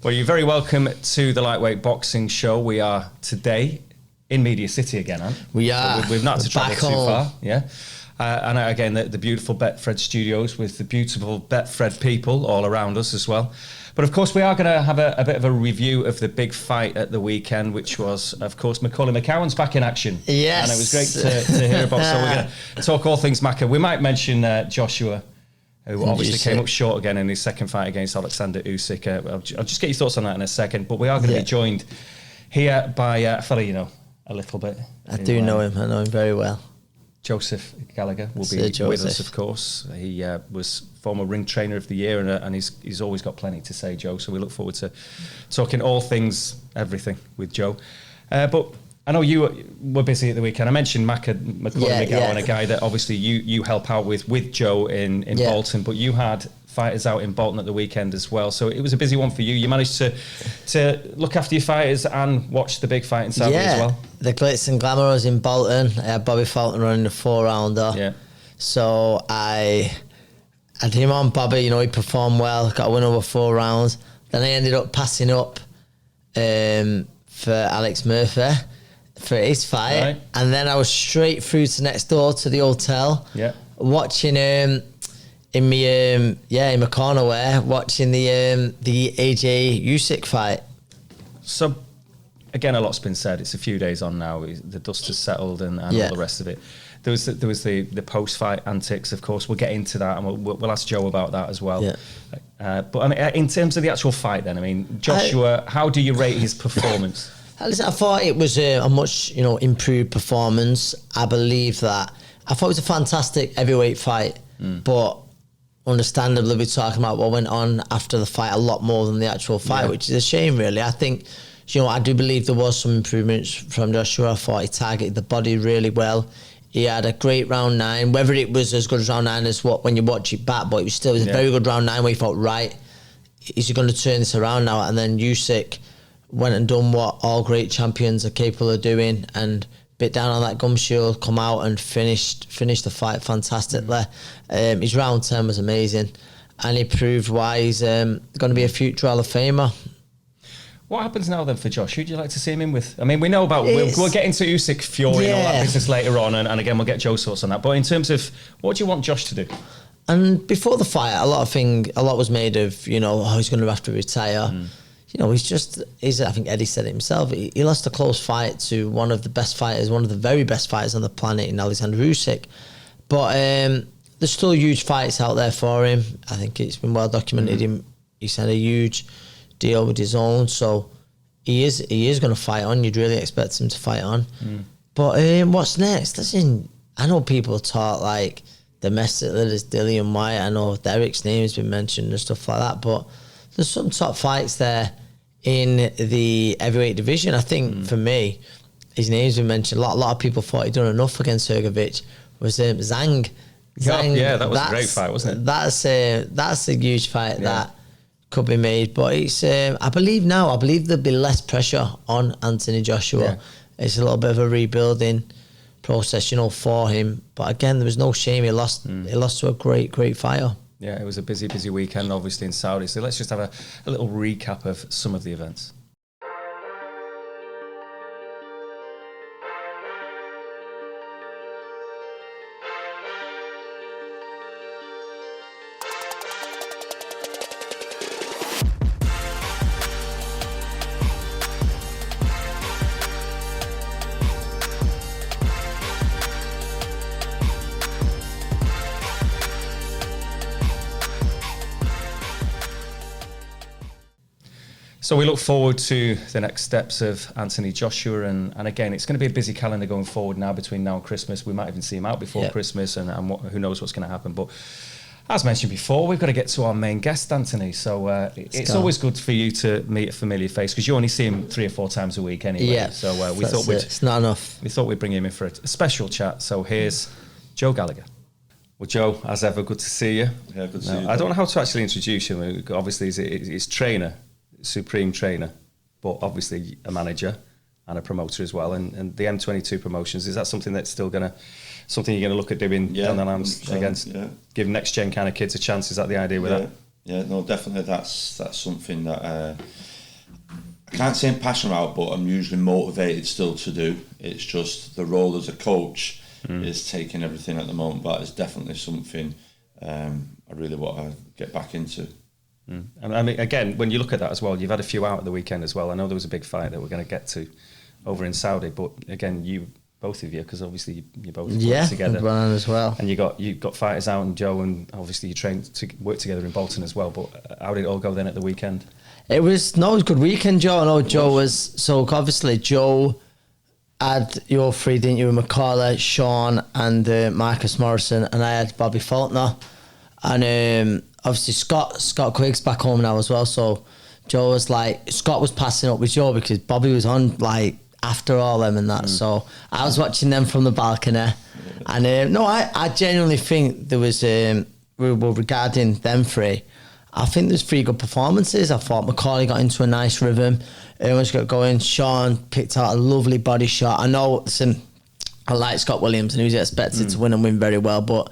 Well, you're very welcome to the Lightweight Boxing Show. We are today in Media City again, Ant. We are. So we've not had to travel too home. far. Yeah. And again, the beautiful Betfred studios with the beautiful Betfred people all around us as well. But of course, we are going to have a bit of a review of the big fight at the weekend, which was, of course, Macaulay McCowan's back in action. Yes. And it was great to hear about. So we're going to talk all things Macca. We might mention Joshua, who obviously came up short again in his second fight against Alexander Usyk. I'll just get your thoughts on that in a second. But we are going to be joined here by a fella you know a little bit. I do know him. I know him very well. Joseph Gallagher will be with us, of course. He was former ring trainer of the year, and he's always got plenty to say, Joe. So we look forward to talking all things, everything with Joe. But I know you were busy at the weekend. I mentioned Macaulay McGowan, a guy that obviously you help out with Joe in Bolton, but you had fighters out in Bolton at the weekend as well. So it was a busy one for you. You managed to look after your fighters and watch the big fight in Saudi as well. The glitz and glamour was in Bolton. I had Bobby Fulton running the 4-rounder. Yeah. So I had him on Bobby. You know, he performed well, got a win over 4 rounds. Then I ended up passing up for Alex Murphy for his fight. Right. And then I was straight through to next door to the hotel, watching in my corner there, watching the AJ Usyk fight. So again, a lot's been said. It's a few days on now. The dust has settled and all the rest of it. There was the post-fight antics, of course. We'll get into that, and we'll ask Joe about that as well. Yeah. But I mean, in terms of the actual fight, then, I mean, Joshua, how do you rate his performance? Listen, I thought it was a much improved performance. I believe that. I thought it was a fantastic heavyweight fight, but understandably, we're talking about what went on after the fight a lot more than the actual fight, which is a shame, really. I think, I do believe there was some improvements from Joshua. I thought he targeted the body really well. He had a great round 9. Whether it was as good as round 9 as when you watch it back, but it was still a very good round 9 where you thought, right, is he going to turn this around now? And then Usyk went and done what all great champions are capable of doing and bit down on that gum shield, come out and finished the fight fantastically. His round 10 was amazing, and he proved why he's going to be a future Hall of Famer. What happens now then for Josh? Who do you like to see him in with? I mean, we know about we'll get into Usyk, Fury, and all that business later on, and again we'll get Joe's thoughts on that. But in terms of what do you want Josh to do? And before the fight, a lot was made of he's going to have to retire. He's I think Eddie said it himself. He lost a close fight to one of the best fighters, one of the very best fighters on the planet, in Alexander Usyk. But there's still huge fights out there for him. I think it's been well documented. He's had a huge deal with his own, so he is going to fight on. You'd really expect him to fight on. But what's next? Listen, I know people talk like domestically. There's Dillian White. I know Derek's name has been mentioned and stuff like that. But there's some top fights there in the heavyweight division. I think for me, his name's been mentioned. A lot of people thought he'd done enough against Hrgovic. Was Zhang? That was a great fight, wasn't it? That's a huge fight that could be made. But it's I believe there'll be less pressure on Anthony Joshua. Yeah. It's a little bit of a rebuilding process, for him. But again, there was no shame. He lost to a great fighter. Yeah, it was a busy weekend, obviously, in Saudi. So let's just have a little recap of some of the events. So we look forward to the next steps of Anthony Joshua, and again, it's going to be a busy calendar going forward now between now and Christmas. We might even see him out before Christmas, and who knows what's going to happen. But as mentioned before, we've got to get to our main guest, Anthony. So it's always good for you to meet a familiar face, because you only see him 3 or 4 times a week anyway. Yeah, so we thought it's not enough. We thought we'd bring him in for a special chat. So here's Joe Gallagher. Well, Joe, as ever, good to see you. Yeah, good to see you. I don't know how to actually introduce you. Obviously, he's trainer. Supreme trainer, but obviously a manager and a promoter as well. And the M22 promotions, is that something that's still something you're going to look at doing down the line against, give next gen kind of kids a chance? Is that the idea with that? Yeah, no, definitely that's something that I can't say I'm passionate about, but I'm usually motivated still to do. It's just the role as a coach is taking everything at the moment, but it's definitely something I really want to get back into. And I mean, again, when you look at that as well, you've had a few out at the weekend as well. I know there was a big fight that we're going to get to over in Saudi, but again, both of you, because obviously you both work together as well, and you got fighters out, and Joe, and obviously you trained to work together in Bolton as well. But how did it all go then at the weekend? It was a good weekend, Joe. I know Joe was so obviously Joe had your three, didn't you? McCuinness, Sean, and Marcus Morrison, and I had Bobby Faulkner, and obviously Scott Quigg's back home now as well. So Joe was like, Scott was passing up with Joe because Bobby was on like after all them and that. So I was watching them from the balcony, and no, I genuinely think there was regarding them three, I think there's three good performances. I thought McCauley got into a nice rhythm. Everyone's got going. Sean picked out a lovely body shot. I know I like Scott Williams and he was expected to win and win very well, but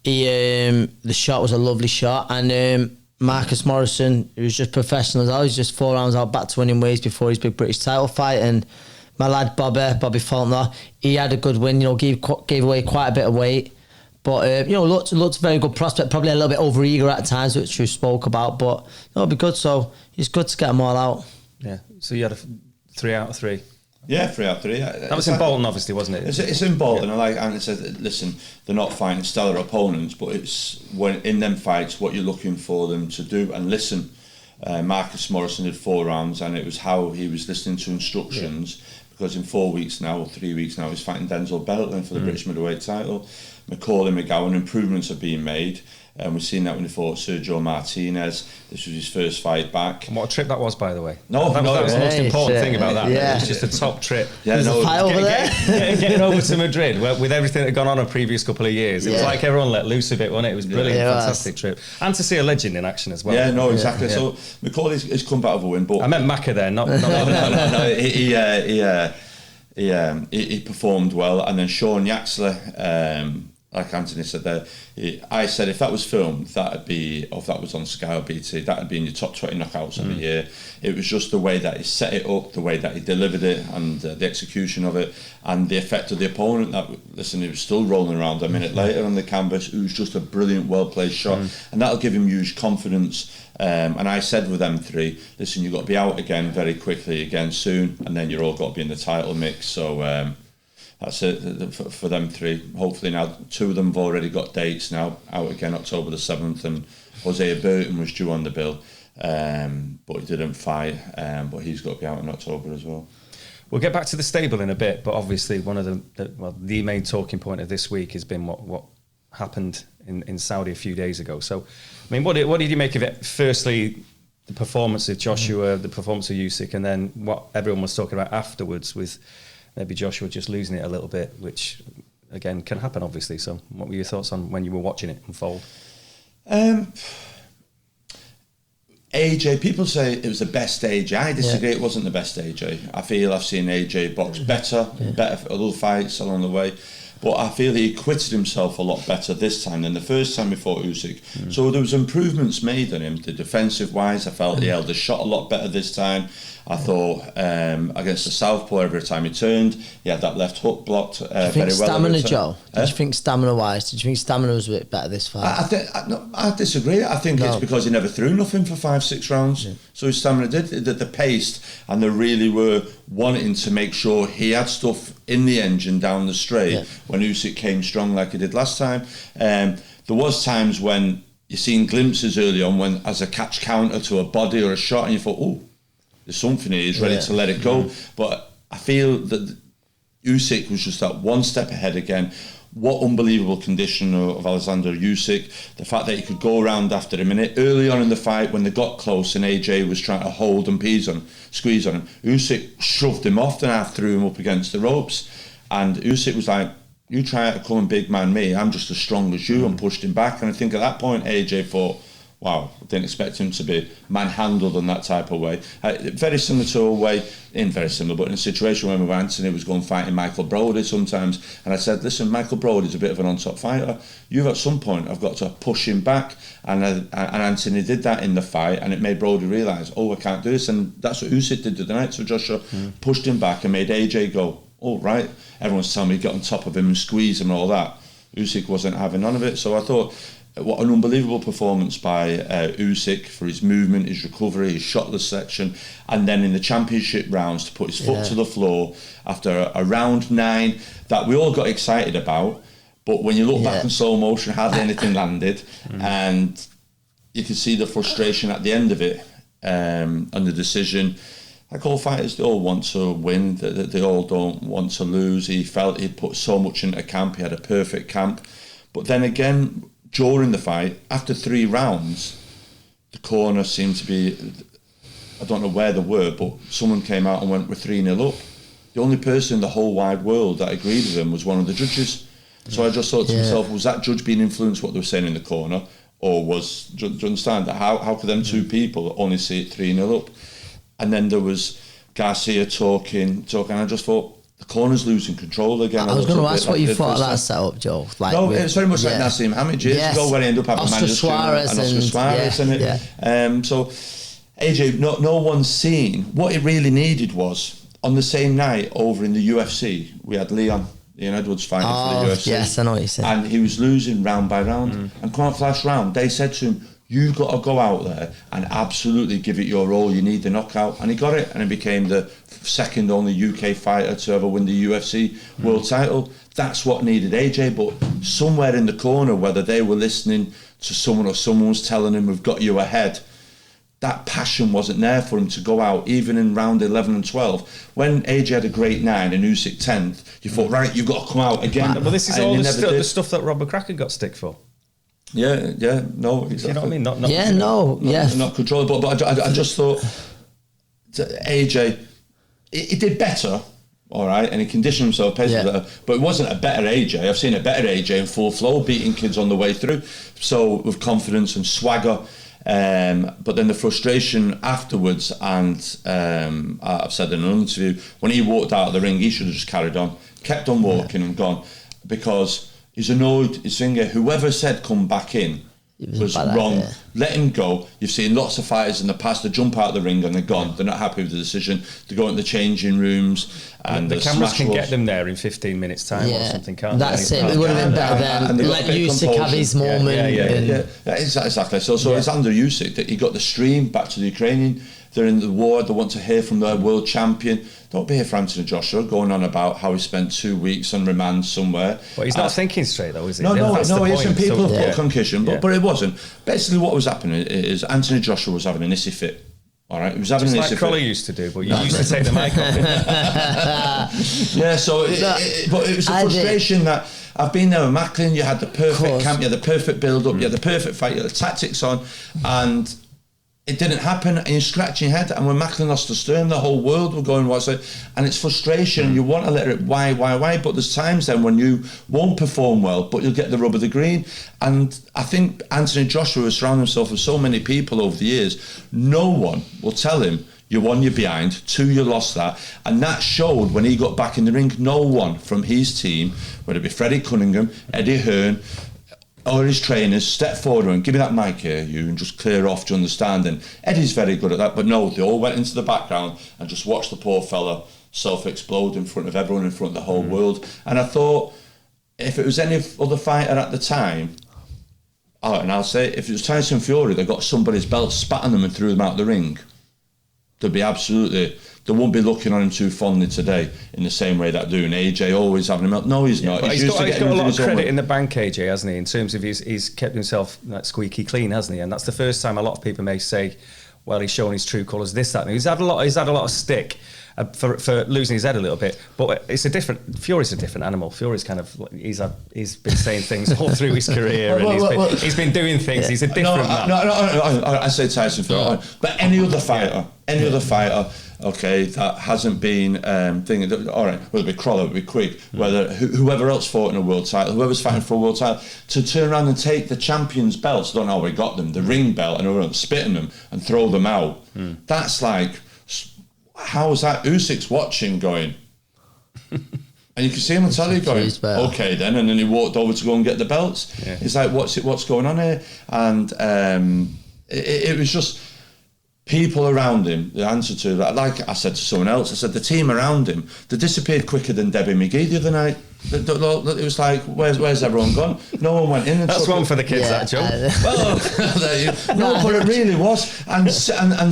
the shot was a lovely shot. And Marcus Morrison, who was just professional as always, just 4 rounds out back to winning ways before his big British title fight. And my lad Bobby Faulkner, he had a good win, gave away quite a bit of weight. But, looked a very good prospect, probably a little bit over-eager at times, which we spoke about, but it'll be good. So it's good to get them all out. Yeah, so you had a 3 out of 3. Yeah, 3 out of 3. That was in Bolton, obviously, wasn't it? It's in Bolton, and it said, listen, they're not fighting stellar opponents, but it's when in them fights what you're looking for them to do. And listen, Marcus Morrison did 4 rounds, and it was how he was listening to instructions, because in 4 weeks now, or 3 weeks now, he's fighting Denzel Beltland for the British middleweight title. McCauley McGowan, improvements are being made. And we've seen that when he fought Sergio Martinez. This was his first fight back. And what a trip that was, by the way. That was the most important thing about that. Yeah. It was just a top trip. Yeah, Getting over to Madrid with everything that had gone on a previous couple of years. It was like everyone let loose a bit, wasn't it? It was brilliant, fantastic trip. And to see a legend in action as well. Yeah, no, exactly. Yeah. So McCauley's come back with a win. But I meant Macca there, not no. He performed well. And then Sean Yaxley, like Anthony said there, I said if that was filmed, that'd be, or if that was on Sky or BT, that'd be in your top 20 knockouts of the year. It was just the way that he set it up, the way that he delivered it, and the execution of it, and the effect of the opponent. He was still rolling around a minute later on the canvas. It was just a brilliant, well-placed shot, and that'll give him huge confidence. And I said with them 3, listen, you've got to be out again very quickly, again soon, and then you're all got to be in the title mix. So that's it for them 3. Hopefully now 2 of them have already got dates now, out again October the 7th, and Hosea Burton was due on the bill, but he didn't fight, but he's got to be out in October as well. We'll get back to the stable in a bit, but obviously one of the main talking point of this week has been what happened in Saudi a few days ago. So, I mean, what did you make of it? Firstly, the performance of Joshua, the performance of Usyk, and then what everyone was talking about afterwards with maybe Joshua just losing it a little bit, which again can happen obviously. So what were your thoughts on when you were watching it unfold? AJ, people say it was the best AJ. I disagree, it wasn't the best AJ. I feel I've seen AJ box better for other fights along the way. But I feel he acquitted himself a lot better this time than the first time he fought Usyk. So there was improvements made on him. The defensive wise, I felt he held the shot a lot better this time. I thought against the southpaw, every time he turned, he had that left hook blocked very well. Stamina, Joe? Did you think stamina-wise? Did you think stamina was a bit better this fight? I disagree. I think it's because he never threw nothing for 5-6 rounds. Yeah. So his stamina did. The pace, and they really were wanting to make sure he had stuff in the engine down the straight when Usyk came strong like he did last time. There was times when you seen glimpses early on when as a catch counter to a body or a shot, and you thought, oh, there's something here, he's ready to let it go. But I feel that Usyk was just that one step ahead again. What unbelievable condition of Alexander Usyk. The fact that he could go around after a minute. Early on in the fight, when they got close and AJ was trying to hold and squeeze on him, Usyk shoved him off and half threw him up against the ropes. And Usyk was like, you try to come and big man me, I'm just as strong as you, and pushed him back. And I think at that point, AJ thought, wow, I didn't expect him to be manhandled in that type of way. Very similar to a way, very similar, but in a situation where Anthony was going fighting Michael Brody sometimes, and I said, listen, Michael Brody's a bit of an on-top fighter. You've at some point, I've got to push him back, and Anthony did that in the fight, and it made Brody realise, I can't do this, and that's what Usyk did the night. So Joshua pushed him back and made AJ go, right. Everyone's telling me he got on top of him and squeeze him and all that. Usyk wasn't having none of it, so I thought, what an unbelievable performance by Usyk for his movement, his recovery, his shotless section, and then in the championship rounds to put his foot to the floor after a round 9 that we all got excited about, but when you look back in slow motion, hardly anything landed, and you could see the frustration at the end of it, and the decision. Like all fighters, they all want to win, they all don't want to lose. He felt he'd put so much into camp, he had a perfect camp, but then again, during the fight, after 3 rounds, the corner seemed to be, I don't know where they were, but someone came out and went, we're 3-0 up. The only person in the whole wide world that agreed with him was one of the judges. So I just thought to myself, was that judge being influenced what they were saying in the corner? Or do you understand that? How could them 2 people only see it 3-0 up? And then there was Garcia talking, and I just thought, the corner's losing control again. I was going to ask what you thought of that setup, Joe. No, it's very much like Nassim Hamid years ago, where he ended up having Oscar Suarez in it. So AJ, no one's seen. What it really needed was, on the same night over in the UFC, we had Leon Edwards fighting for the UFC. Yes, I know what you're saying. And he was losing round by round. And come on, last round, they said to him, you've got to go out there and absolutely give it your all. You need the knockout. And he got it, and he became the second only UK fighter to ever win the UFC world title. That's what needed AJ, but somewhere in the corner, whether they were listening to someone or someone was telling him, we've got you ahead, that passion wasn't there for him to go out, even in round 11 and 12. When AJ had a great 9 and Usyk 10th, you thought, right, you've got to come out again. But this is all the stuff that Robert Cracken got stick for. Yeah, no, exactly. You know what I mean? Not controllable. But I just thought, AJ, he did better, all right, and he conditioned himself better, but it wasn't a better AJ. I've seen a better AJ in full flow, beating kids on the way through, so with confidence and swagger. But then the frustration afterwards, and I've said in an interview, when he walked out of the ring, he should have just carried on, kept on walking and gone, because he's annoyed his finger. Whoever said come back in was wrong. Idea. Let him go. You've seen lots of fighters in the past that jump out of the ring and they're gone. They're not happy with the decision. They go into the changing rooms, and the cameras can get them there in 15 minutes time or something, can't that's they? It would have been better then. Let Usyk have his moment. Exactly. So it's under Usyk that he got the stream back to the Ukrainian. They're in the war. They want to hear from their world champion. Don't be here for Anthony Joshua going on about how he spent 2 weeks on remand somewhere. But he's not thinking straight, though, is he? No, he isn't. People have got a concussion, but it wasn't. Basically, what was happening is Anthony Joshua was having an issy fit. All right, he was having an issy fit. Crolla used to do, but you used to take the mic off him. But it was a frustration that I've been there with Macklin. You had the perfect camp, you had the perfect build-up, you had the perfect fight, you had the tactics on, and it didn't happen, and you're scratching your head. And when Macklin lost to Stern, the whole world were going, what's it? And it's frustration, and you want to let it, why? But there's times then when you won't perform well, but you'll get the rub of the green. And I think Anthony Joshua has surrounded himself with so many people over the years. No one will tell him, you won, you're behind, 2, you lost that. And that showed when he got back in the ring. No one from his team, whether it be Freddie Cunningham, Eddie Hearn, or his trainers, step forward and give me that mic here, you, and just clear off, do you understand? And Eddie's very good at that, but no, they all went into the background and just watched the poor fella self-explode in front of everyone, in front of the whole world. And I thought, if it was any other fighter at the time, and I'll say, if it was Tyson Fury that got somebody's belt, spat on them and threw them out the ring, they'd be absolutely... They won't be looking on him too fondly today in the same way that doing AJ always having him out. No, he's not. He's got a lot of credit in the bank, AJ, hasn't he? In terms of he's kept himself squeaky clean, hasn't he? And that's the first time a lot of people may say, well, he's showing his true colours, this, that. And he's had a lot of stick. for losing his head a little bit. But it's Fury's a different animal. Fury's kind of, he's been saying things all through his career, and he's been doing things. He's a different man. I say Tyson Fury, but any other fighter, okay, that hasn't been thinking. All right, whether it be Crolla, whether it be Quick, whether whoever else fought in a world title, whoever's fighting for a world title, to turn around and take the champions' belts. I don't know how we got them, the ring belt, and spit in them and throw them out. That's like, how is that? Usyk's watching, going. And you can see him on telly going, okay then, and then he walked over to go and get the belts. Yeah. It's like, what's going on here? And it was just people around him. The answer to that, like I said to someone else, I said the team around him, they disappeared quicker than Debbie McGee the other night. It was like, where's everyone gone? No one went in. And that's one for the kids, that joke. Well, but it really was. And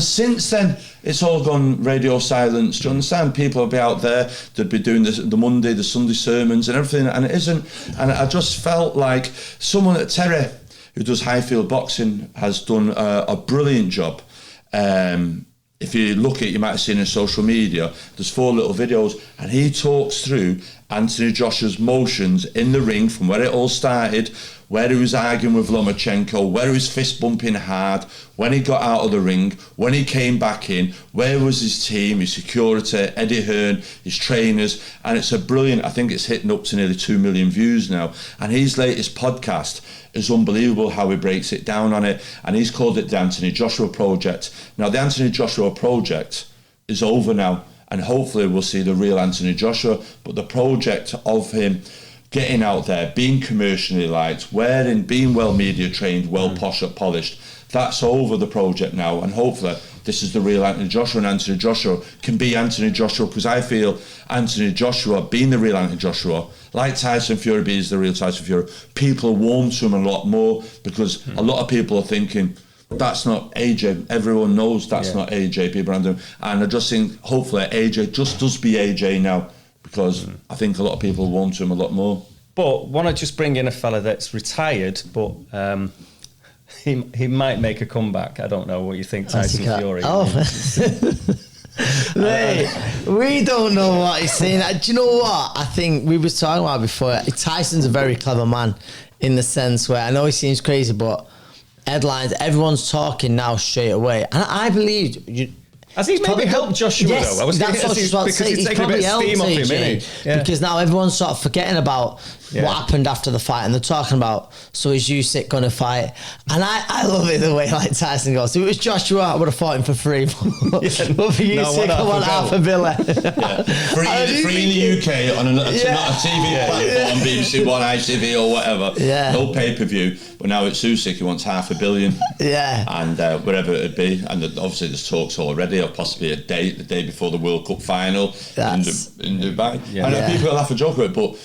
since then, it's all gone radio silence. Do you understand? People would be out there, they'd be doing the Monday, the Sunday sermons and everything, and it isn't. And I just felt like someone at Terry, who does Highfield Boxing, has done a brilliant job. If you look at it, you might have seen in social media, there's 4 little videos, and he talks through Anthony Joshua's motions in the ring from where it all started, where he was arguing with Lomachenko, where he was fist bumping hard, when he got out of the ring, when he came back in, where was his team, his security, Eddie Hearn, his trainers, and it's a brilliant, I think it's hitting up to nearly 2 million views now, and his latest podcast is unbelievable how he breaks it down on it, and he's called it the Anthony Joshua Project. Now the Anthony Joshua Project is over now, and hopefully we'll see the real Anthony Joshua, but the project of him getting out there, being commercially liked, being well media trained, well polished, that's over, the project now, and hopefully this is the real Anthony Joshua, and Anthony Joshua can be Anthony Joshua, because I feel Anthony Joshua being the real Anthony Joshua, like Tyson Fury is the real Tyson Fury, people warm to him a lot more, because a lot of people are thinking, that's not AJ. Everyone knows that's not AJ, people around him. And I just think, hopefully, AJ just does be AJ now, because I think a lot of people warm to him a lot more. But want to just bring in a fella that's retired, but he might make a comeback. I don't know what you think, Tyson Fury. Mate, we don't know what he's saying. Do you know what? I think we were talking about before. Tyson's a very clever man in the sense where, I know he seems crazy, but headlines, everyone's talking now straight away. And I believe... Has he maybe helped Joshua, though? That's what I was about to say. He's probably helped AJ, because now everyone's sort of forgetting about what happened after the fight, and they're talking about, so is Usyk going to fight? And I love it the way like Tyson goes, if it was Joshua, I would have fought him for free. But for Usyk, I want half a billion. Free in the UK on not a TV platform, BBC One, ITV or whatever. No pay-per-view. But now it's Usyk, he wants $500 million. And whatever it'd be. And obviously there's talks already of possibly a date, the day before the World Cup final in Dubai. And people laugh and joke about it, but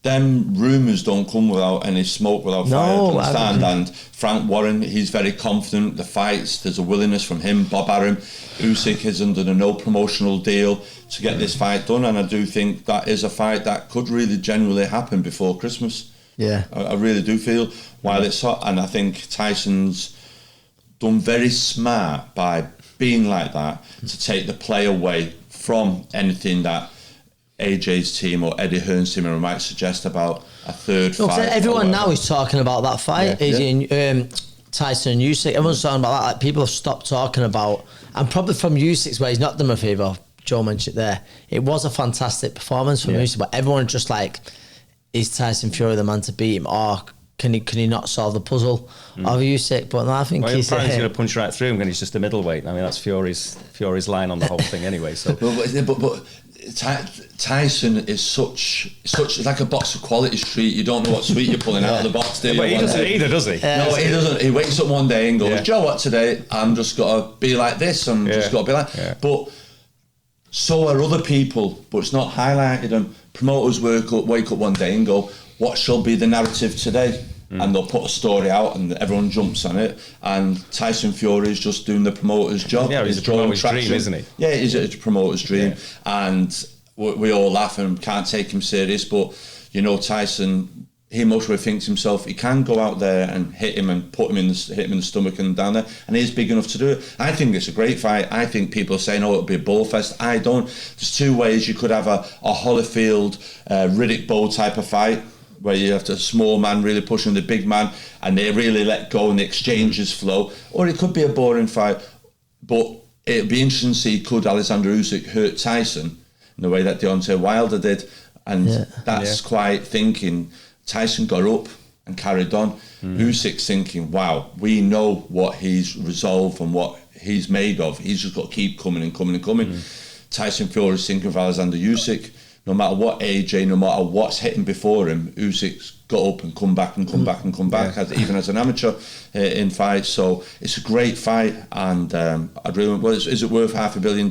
them rumours don't come without any smoke, without fire, to understand. And Frank Warren, he's very confident. The fights, there's a willingness from him. Bob Arum, Usyk is under a no promotional deal to get this fight done, and I do think that is a fight that could really genuinely happen before Christmas. I really do feel, while it's hot, and I think Tyson's done very smart by being like that, to take the play away from anything that AJ's team or Eddie Hearn's team might suggest about a third fight. Everyone now is talking about that fight, Tyson and Usyk. Everyone's talking about that. Like, people have stopped talking about, and probably from Usyk's where he's not done a favour. Joe mentioned it there. It was a fantastic performance from Usyk, but everyone just like, is Tyson Fury the man to beat him, or can he not solve the puzzle of Usyk? But no, I think he's going to punch right through him, and he's just a middleweight. I mean, that's Fury's line on the whole thing anyway. So, but Tyson is such like a box of Quality Street. You don't know what sweet you're pulling out of the box, do you? But he doesn't either, does he? No, he doesn't. He wakes up one day and goes, Joe, what today? I'm just got to be like this. I'm just got to be like... But so are other people, but it's not highlighted. And promoters wake up one day and go, what shall be the narrative today? And they'll put a story out and everyone jumps on it. And Tyson Fury is just doing the promoter's job. Yeah, he's a promoter's dream, isn't he? Yeah, he's a promoter's dream. And we all laugh and can't take him serious. But, you know, Tyson, he most probably thinks himself he can go out there and hit him and hit him in the stomach and down there, and he's big enough to do it. I think it's a great fight. I think people are saying, oh, it'll be a ball fest. I don't. There's two ways. You could have a Holyfield, Riddick Bowe type of fight, where you have a small man really pushing the big man and they really let go and the exchanges flow, or it could be a boring fight. But it'd be interesting to see, could Alexander Usyk hurt Tyson in the way that Deontay Wilder did? And that's quite thinking. Tyson got up and carried on. Usyk's thinking, wow, we know what he's resolved and what he's made of. He's just got to keep coming and coming and coming. Tyson Fury's thinking of Alexander Usyk. No matter what AJ, no matter what's hitting before him, Usyk's got up and come back and come back and come back, even as an amateur in fights. So it's a great fight, and I'd really. Well, is it worth $500 million?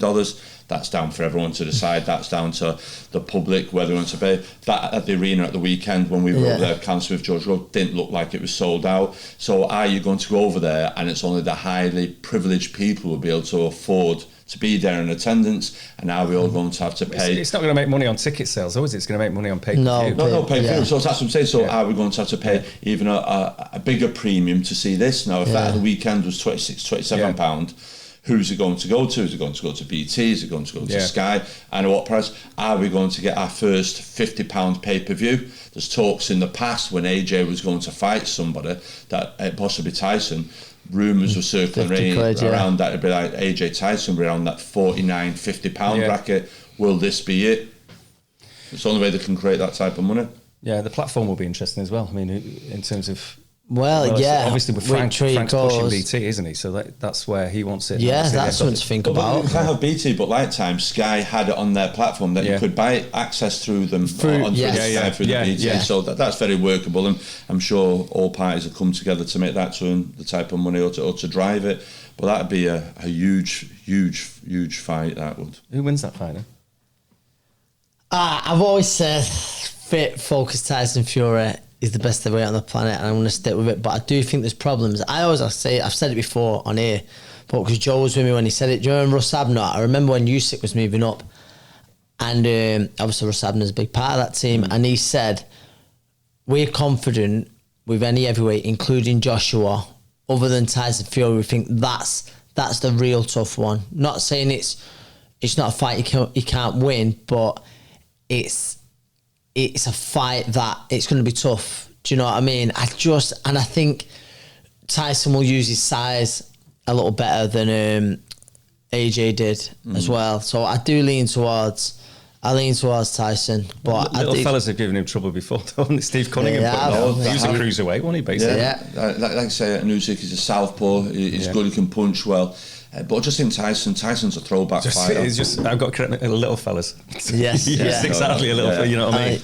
That's down for everyone to decide. That's down to the public whether they want to pay. That at the arena at the weekend when we were over there, Council with George Road, didn't look like it was sold out. So are you going to go over there and it's only the highly privileged people who will be able to afford to be there in attendance, and now we're all going to have to pay. It's not going to make money on ticket sales, though, is it? It's going to make money on pay-per-view. No, pay-per-view. So that's what I'm saying. So are we going to have to pay even a bigger premium to see this? Now, if that at the weekend was £27, who's it going to go to? Is it going to go to BT? Is it going to go to Sky? And at what price? Are we going to get our first £50 pay-per-view? There's talks in the past when AJ was going to fight somebody, that possibly Tyson, rumours were circling around that it'd be like AJ Tyson, around that £49-50 bracket. Will this be it? It's the only way they can create that type of money. Yeah, the platform will be interesting as well. I mean, in terms of obviously with Frank's pushing BT, isn't he? So that's where he wants it. Yeah, that's something to think about. You can't have BT, but like time, Sky had it on their platform that you could buy access through them through the BT. So that's very workable, and I'm sure all parties have come together to make that to the type of money or to drive it. But that'd be a huge fight. That would. Who wins that fight? I've always said fit, focused Tyson Fury is the best heavyweight on the planet, and I'm going to stick with it. But I do think there's problems. I've said it before on here, but because Joe was with me when he said it during Russ Abner, I remember when Usyk was moving up, and obviously Russ Abner's a big part of that team, and he said, we're confident with any heavyweight, including Joshua, other than Tyson Fury. We think that's the real tough one. Not saying it's not a fight you can't win, but it's a fight that it's going to be tough. Do you know what I mean? I think Tyson will use his size a little better than AJ did as well. So I do lean towards Tyson. But little fellas have given him trouble before, don't they? Steve Cunningham he was a cruiserweight, wasn't he, basically? Yeah. Like I say, Usyk is a southpaw. He's good, he can punch well. But just in Tyson's a throwback fighter. I've got to correct little fellas. Yes. Exactly a little fella, you know what I mean?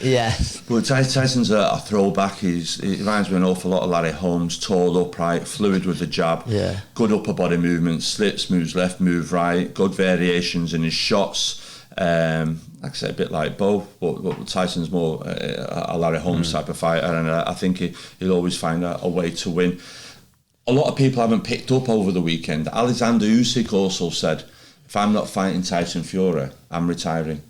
But Tyson's a throwback. He reminds me an awful lot of Larry Holmes, tall, upright, fluid with the jab, good upper body movement, slips, moves left, move right, good variations in his shots. Like I said, a bit like Bowe, but Tyson's more a Larry Holmes type of fighter, and I think he'll always find a way to win. A lot of people haven't picked up over the weekend. Alexander Usyk also said, if I'm not fighting Tyson Fury, I'm retiring.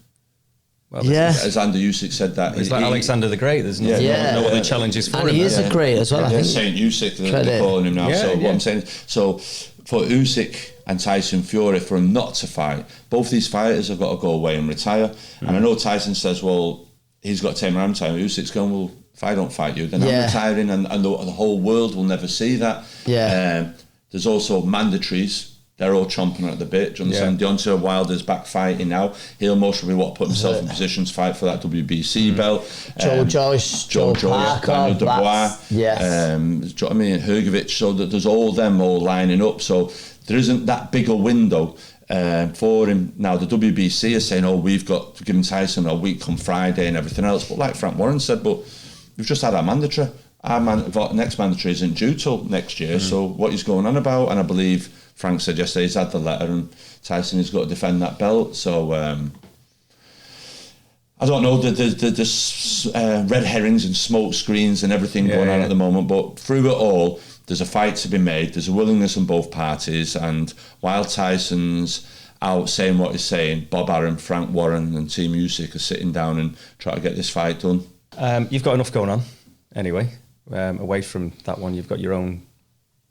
Well, Alexander Usyk said that. He's like Alexander the Great. There's no other challenges for him. And he is a great as well, I think. Saint Usyk, they're calling him now. What I'm saying, so for Usyk and Tyson Fury, for him not to fight, both these fighters have got to go away and retire. And I know Tyson says, well, he's got to take around time. Usyk's going, well, if I don't fight you, then I'm retiring, and the whole world will never see that. There's also mandatories. They're all chomping at the bit. Do you understand? Deontay Wilder's back fighing now. He'll most probably put himself in position to fight for that WBC belt. Joe Joyce, Daniel Dubois. Do you know what I mean? Hrgovic. So that there's all them all lining up. So there isn't that big a window for him. Now the WBC is saying, we've got to give him Tyson a week on Friday and everything else. But like Frank Warren said, we've just had our mandatory. Our next mandatory isn't due till next year. So what he's going on about, and I believe Frank said yesterday he's had the letter, and Tyson has got to defend that belt. So I don't know. There's red herrings and smoke screens and everything going on at the moment. But through it all, there's a fight to be made. There's a willingness on both parties. And while Tyson's out saying what he's saying, Bob Arum, Frank Warren and Team Usyk are sitting down and trying to get this fight done. You've got enough going on anyway, away from that one, you've got your own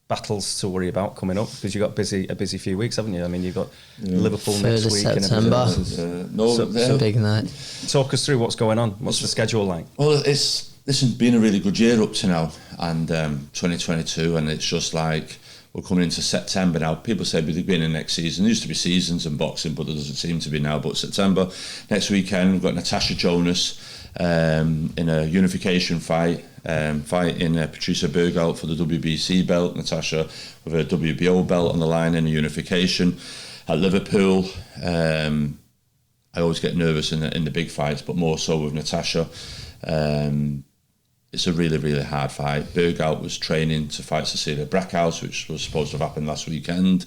battles to worry about coming up, because you've got a busy few weeks, haven't you? I mean, you've got Liverpool next week. September. It's a big night. Talk us through what's going on. What's the schedule like? Well, this has been a really good year up to now, and 2022, and it's just like we're coming into September now. People say we're beginning next season. There used to be seasons in boxing, but there doesn't seem to be now. But September, next weekend, we've got Natasha Jonas in a unification fight. Fighting Patricia Berghout for the WBC belt, Natasha with a WBO belt on the line in a unification at Liverpool. I always get nervous in the big fights, but more so with Natasha. It's a really, really hard fight. Berghout was training to fight Cecilia Brackhouse, which was supposed to have happened last weekend.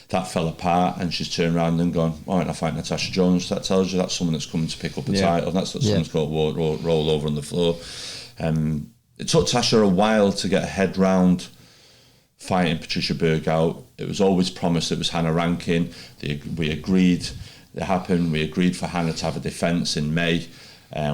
That fell apart, and she's turned around and gone, all right, I'll fight Natasha Jonas. That tells you that's someone that's coming to pick up a title. That's what someone's got to roll over on the floor. It took Tasha a while to get her head round fighting Patricia Berghout. It was always promised it was Hannah Rankin. We agreed it happened. We agreed for Hannah to have a defence in May.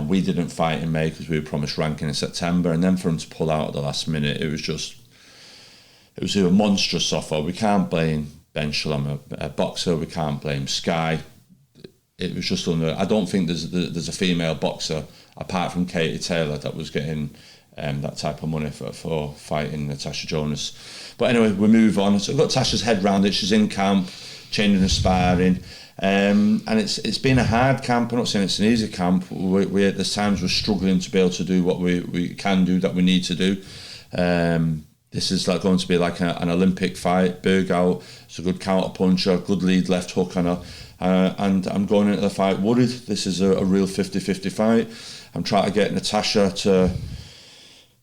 We didn't fight in May because we were promised Rankin in September. And then for him to pull out at the last minute, it was a monstrous offer. We can't blame Ben Shalom, a boxer. We can't blame Sky. It was just I don't think there's a female boxer apart from Katie Taylor that was getting that type of money for fighting Natasha Jonas. But anyway, we move on. So I've got Tasha's head round it. She's in camp, training and sparring. And it's been a hard camp. I'm not saying it's an easy camp. We at this times we're struggling to be able to do what we can do, that we need to do. This is like going to be like an Olympic fight. Berghout is a good counter puncher, good lead left hook on her. And I'm going into the fight worried. This is a real 50-50 fight. I'm trying to get Natasha to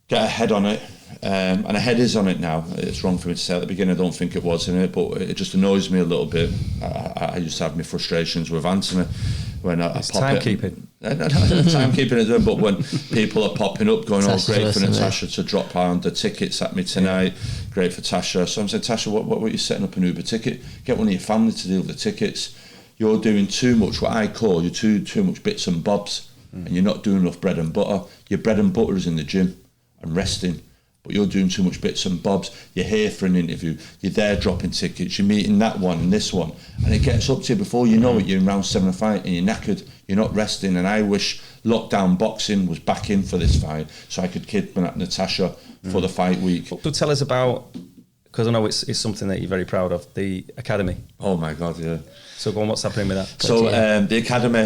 get her head on it, and her head is on it now. It's wrong for me to say at the beginning, I don't think it was in it, but it just annoys me a little bit. I used to have my frustrations with Anthony when I pop timekeeping. Timekeeping is doing, but when people are popping up going, great for Natasha to drop pound the tickets at me tonight, great for Tasha. So I'm saying, Tasha, what were you setting up an Uber ticket? Get one of your family to deal with the tickets. You're doing too much, what I call, you're too much bits and bobs, and you're not doing enough bread and butter. Your bread and butter is in the gym and resting, but you're doing too much bits and bobs. You're here for an interview, you're there dropping tickets, you're meeting that one and this one, and it gets up to you before you know it, you're in round 7 of fight and you're knackered, you're not resting. And I wish lockdown boxing was back in for this fight so I could kidnap Natasha for the fight week. So tell us about, because I know it's something that you're very proud of, the academy. Oh my God, yeah. So go on, what's happening with that? So the academy,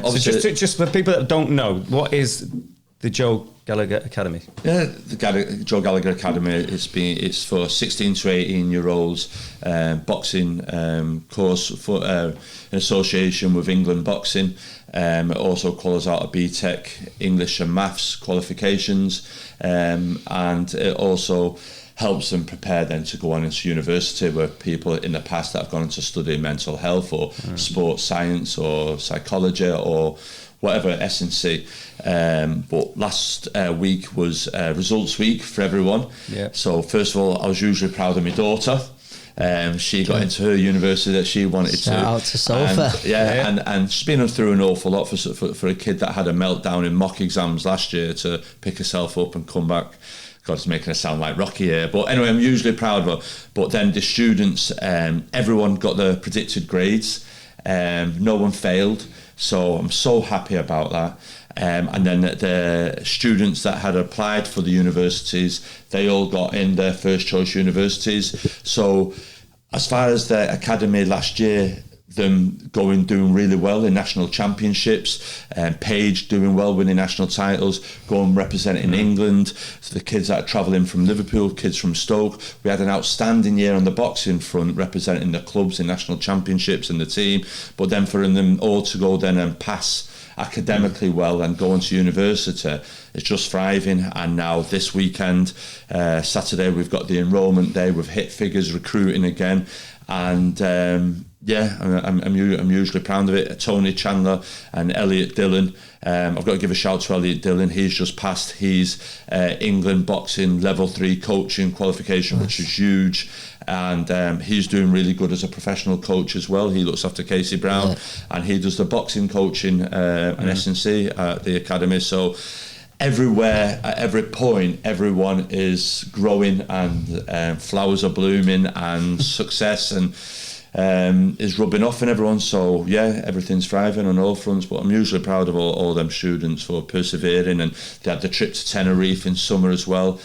obviously... So just for people that don't know, what is the Joe Gallagher Academy? Yeah, the Joe Gallagher Academy, it's for 16 to 18 year olds boxing course for in association with England Boxing. It also calls out a BTEC English and Maths qualifications, and it also helps them prepare then to go on into university, where people in the past that have gone into study mental health or sports science or psychology or whatever, S&C. But last week was results week for everyone. Yeah. So first of all, I was hugely proud of my daughter. She got into her university that she wanted to. Shout out to Sophie. And she's been through an awful lot for a kid that had a meltdown in mock exams last year to pick herself up and come back. God, it's making her sound like Rocky here. But anyway, I'm hugely proud of her. But then the students, everyone got their predicted grades. No one failed. So I'm so happy about that. And then the students that had applied for the universities, they all got in their first choice universities. So as far as the academy last year, them doing really well in national championships, Paige doing well, winning national titles, going representing England. So the kids that are travelling from Liverpool, kids from Stoke, we had an outstanding year on the boxing front, representing the clubs in national championships and the team. But then for them all to go then and pass academically well and go into university, it's just thriving. And now this weekend, Saturday, we've got the enrolment day. We've hit figures recruiting again, and I'm hugely proud of it. Tony Chandler and Elliot Dillon. I've got to give a shout to Elliot Dillon. He's just passed his England boxing level 3 coaching qualification, which is huge. And he's doing really good as a professional coach as well. He looks after Casey Brown, and he does the boxing coaching and S&C at the academy. So everywhere, at every point, everyone is growing and flowers are blooming and success and is rubbing off on everyone. So yeah, everything's thriving on all fronts. But I'm usually proud of all them students for persevering, and they had the trip to Tenerife in summer as well,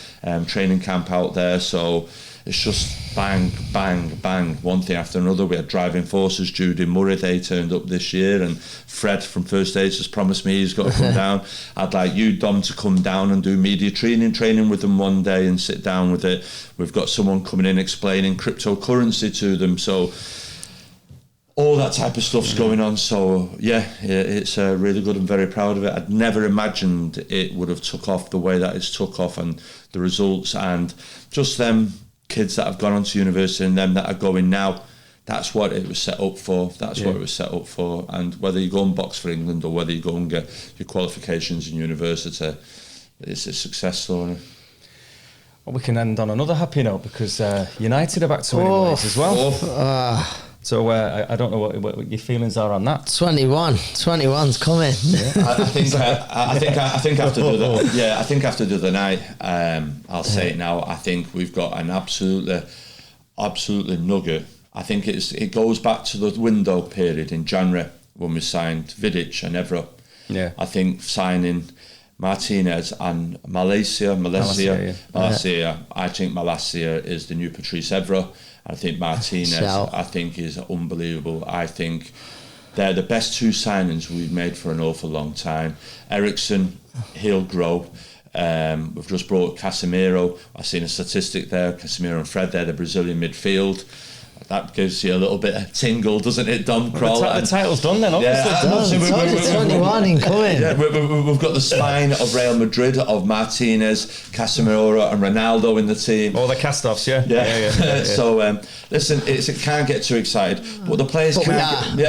training camp out there. So it's just bang, bang, bang, one thing after another. We had driving forces, Judy Murray, they turned up this year, and Fred from First Aid has promised me he's got to come down. I'd like you, Dom, to come down and do media training with them one day and sit down with it. We've got someone coming in explaining cryptocurrency to them. So all that type of stuff's going on. So yeah, it's really good. I'm very proud of it. I'd never imagined it would have took off the way that it's took off, and the results, and just them kids that have gone on to university and them that are going now. That's what it was set up for. That's what it was set up for. And whether you go and box for England or whether you go and get your qualifications in university, it's a success story. Well, we can end on another happy note, because United are back to winning ways as well. So I don't know what your feelings are on that. 21's coming. Yeah. I think after the other night, I'll say it now. I think we've got an absolutely nugget. I think it goes back to the window period in January when we signed Vidic and Evra. Yeah. I think signing Martinez and Malaysia. I think Malaysia is the new Patrice Evra. I think Martinez, I think, is unbelievable. I think they're the best two signings we've made for an awful long time. Ericsson, he'll grow. We've just brought Casemiro. I've seen a statistic there. Casemiro and Fred, they're the Brazilian midfield. That gives you a little bit of tingle, doesn't it, Dom Crolla? The title's done then, obviously. It's 21 incoming. Yeah, we've got the spine of Real Madrid, of Martinez, Casemiro and Ronaldo in the team. All the cast-offs, yeah. So, listen, it can't get too excited. But the players can't... We're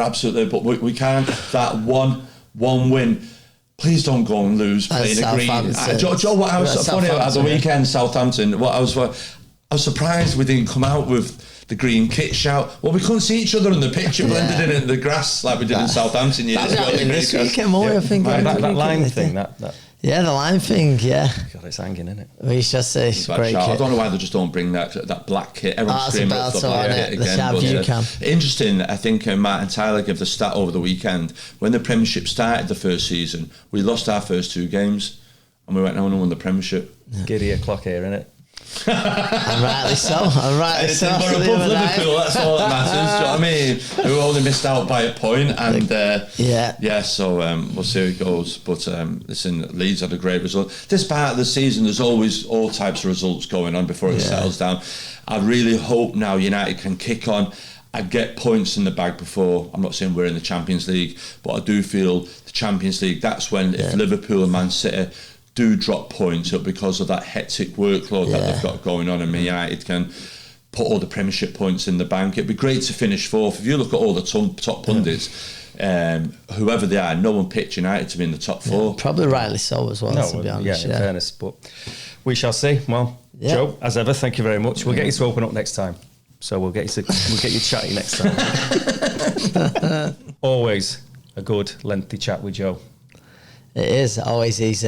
absolutely... But we can't... That one win... Please don't go and lose playing a green. Joe, what I was funny at the weekend, Southampton, I was surprised we didn't come out with the green kit shout. Well, we couldn't see each other on the pitch. It blended in the grass like we did in Southampton years ago. This weekend more, I think. That line thing, yeah, the line thing, yeah. God, it's hanging, isn't it? We should say it's great kit. I don't know why they just don't bring that black kit. Everyone's screaming for the black kit again. Interesting, I think Martin Tyler gave the stat over the weekend. When the Premiership started the first season, we lost our first 2 games and we went on and won the Premiership. Giddy o'clock here, innit? And rightly so. We're above Liverpool, that's all that matters. Do you know what I mean? We only missed out by a point, and so we'll see how it goes. But listen, Leeds had a great result. This part of the season, there's always all types of results going on before it settles down. I really hope now United can kick on and get points in the bag before. I'm not saying we're in the Champions League, but I do feel the Champions League, that's when if Liverpool and Man City do drop points up because of that hectic workload that they've got going on, and United can put all the Premiership points in the bank. It'd be great to finish 4th. If you look at all the top pundits, whoever they are, no one picked United to be in the top 4. Probably rightly so as well, to be honest. In fairness, but we shall see. Well, Joe, as ever, thank you very much. We'll get you to open up next time. So we'll get you chatty next time. Always a good, lengthy chat with Joe. It is. Always he's...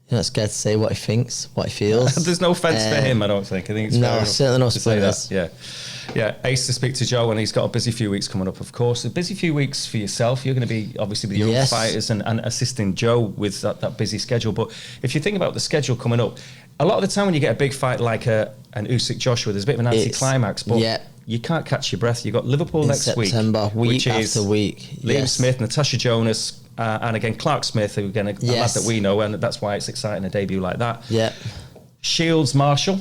You're not scared to say what he thinks, what he feels. There's no offence for him, I don't think. I think it's fair certainly no spoilers. Yeah. Ace to speak to Joe, and he's got a busy few weeks coming up, of course. A busy few weeks for yourself. You're going to be obviously with your own fighters and assisting Joe with that busy schedule. But if you think about the schedule coming up, a lot of the time when you get a big fight like an Usyk Joshua, there's a bit of an anti-climax, but you can't catch your breath. You've got Liverpool in next September, week after week. Liam Smith, Natasha Jonas, and again Clark Smith, who again a lad that we know, and that's why it's exciting, a debut like that. Yeah. Shields Marshall,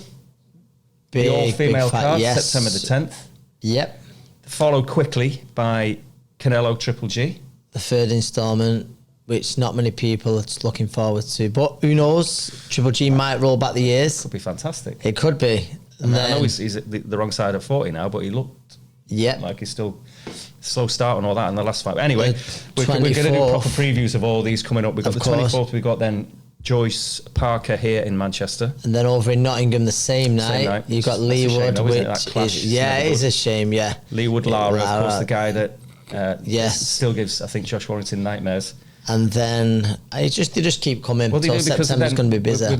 the all-female card, September the 10th. Yep. Followed quickly by Canelo Triple G. The 3rd instalment, which not many people are looking forward to, but who knows? Triple G might roll back the years. Could be fantastic. It could be. I know he's at the wrong side of 40 now, but he looked like he's still slow start and all that in the last fight. Anyway, we're going to do proper previews of all these coming up. We've got the 24th, we've got then Joyce Parker here in Manchester. And then over in Nottingham the same night. You've got Leewood, it is a shame, Leewood Lara, of course, the guy that still gives, I think, Josh Warrington nightmares. And then they just keep coming. Well, so September's going to be busy.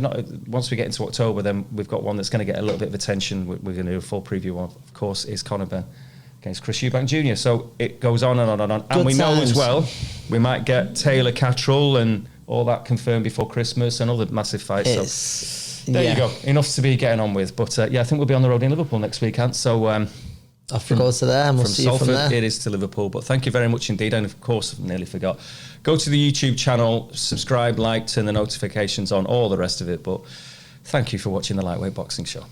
Once we get into October, then we've got one that's going to get a little bit of attention. We're going to do a full preview of course, is Conor Benn against Chris Eubank Jr. So it goes on and on and on. Good and we times. know as well, we might get Taylor Catterall and all that confirmed before Christmas and other massive fights. So there you go. Enough to be getting on with. But I think we'll be on the road in Liverpool next week, Ant. So off we go to there, and we'll see you from there. It is to Liverpool. But thank you very much indeed. And of course, I nearly forgot. Go to the YouTube channel, subscribe, like, turn the notifications on, all the rest of it. But thank you for watching the Lightweight Boxing Show.